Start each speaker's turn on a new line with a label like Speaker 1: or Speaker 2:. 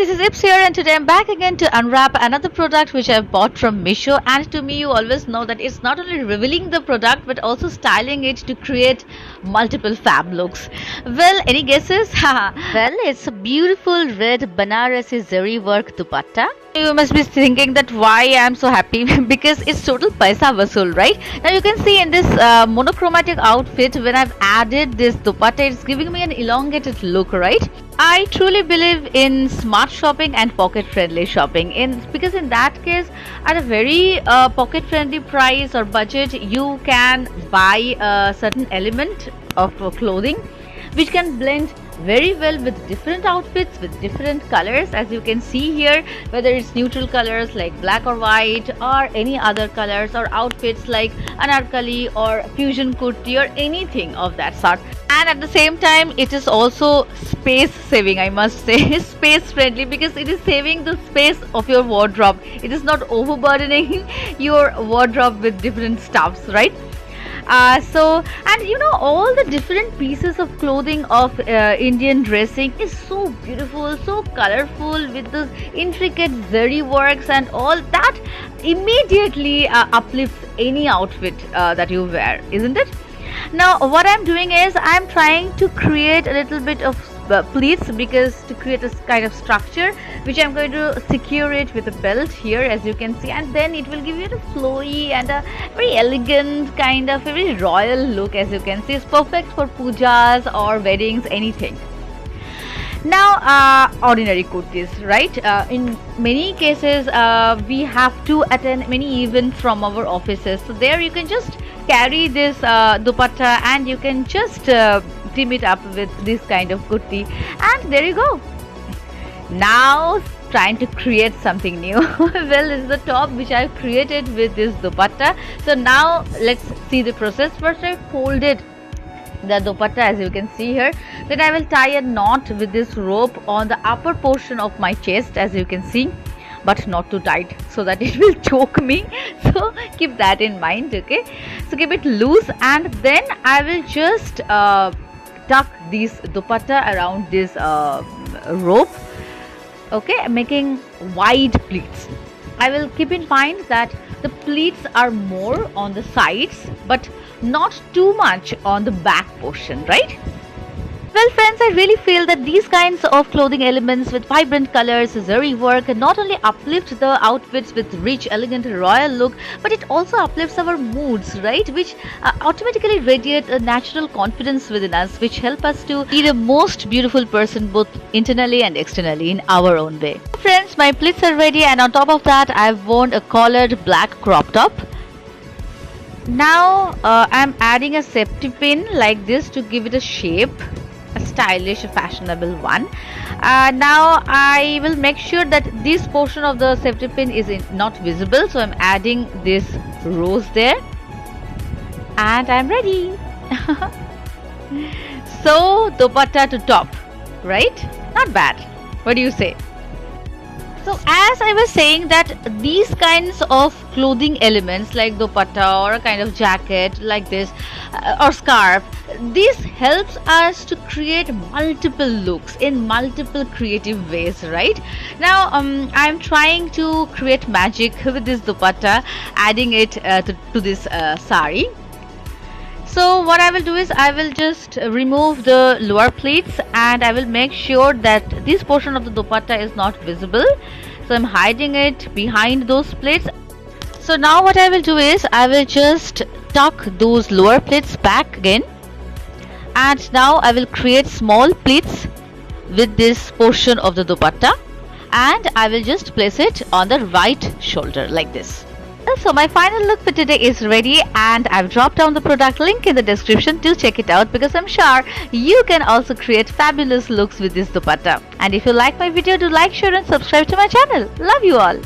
Speaker 1: this is Ips here, and today I'm back again to unwrap another product which I've bought from Meesho. And to me, you always know that it's not only revealing the product but also styling it to create multiple fab looks. Well, any guesses? Well, it's a beautiful red Banarasi Zari work dupatta. You must be thinking that why I'm so happy because it's total paisa vasool, right? Now you can see in this monochromatic outfit, when I've added this dupatta, it's giving me an elongated look, right? I truly believe in smart shopping and pocket friendly shopping, because in that case, at a very pocket friendly price or budget, you can buy a certain element of clothing which can blend very well with different outfits with different colors, as you can see here, whether it's neutral colors like black or white or any other colors, or outfits like Anarkali or fusion kurti or anything of that sort. And at the same time, it is also space saving, I must say. Space friendly, because it is saving the space of your wardrobe. It is not overburdening your wardrobe with different stuffs, right? And you know, all the different pieces of clothing of Indian dressing is so beautiful, so colorful, with those intricate zari works and all that immediately uplifts any outfit that you wear, isn't it? Now what I'm doing is I'm trying to create a little bit of pleats, because to create a kind of structure which I'm going to secure it with a belt here, as you can see, and then it will give you a flowy and a very elegant kind of a very royal look. As you can see, it's perfect for pujas or weddings, anything. Now ordinary kurtis, right? In many cases we have to attend many events from our offices, so there you can just carry this dupatta and you can just trim it up with this kind of kurti, and there you go. Now trying to create something new. Well, this is the top which I've created with this dupatta. So now let's see the process. First, I folded the dupatta, as you can see here. Then I will tie a knot with this rope on the upper portion of my chest, as you can see, but not too tight so that it will choke me. So keep that in mind, okay? So keep it loose, and then I will just tuck this dupatta around this rope, okay, making wide pleats. I will keep in mind that the pleats are more on the sides but not too much on the back portion, right? Well friends, I really feel that these kinds of clothing elements with vibrant colors, zari work, not only uplift the outfits with rich, elegant, royal look, but it also uplifts our moods, right? Which automatically radiate a natural confidence within us, which help us to be the most beautiful person both internally and externally in our own way. Friends, my pleats are ready, and on top of that, I've worn a collared black crop top. Now I'm adding a safety pin like this to give it a shape, a stylish, fashionable one. Now I will make sure that this portion of the safety pin is not visible, so I'm adding this rose there, and I'm ready. So dupatta to top, right? Not bad. What do you say? So as I was saying, that these kinds of clothing elements like dupatta or a kind of jacket like this or scarf, this helps us to create multiple looks in multiple creative ways, right? Now I'm trying to create magic with this dupatta, adding it to this sari. So what I will do is I will just remove the lower pleats, and I will make sure that this portion of the dupatta is not visible. So I'm hiding it behind those pleats. So now what I will do is I will just tuck those lower pleats back again, and now I will create small pleats with this portion of the dupatta, and I will just place it on the right shoulder like this. So my final look for today is ready, and I've dropped down the product link in the description to check it out, because I'm sure you can also create fabulous looks with this dupatta. And if you like my video, do like, share and subscribe to my channel. Love you all.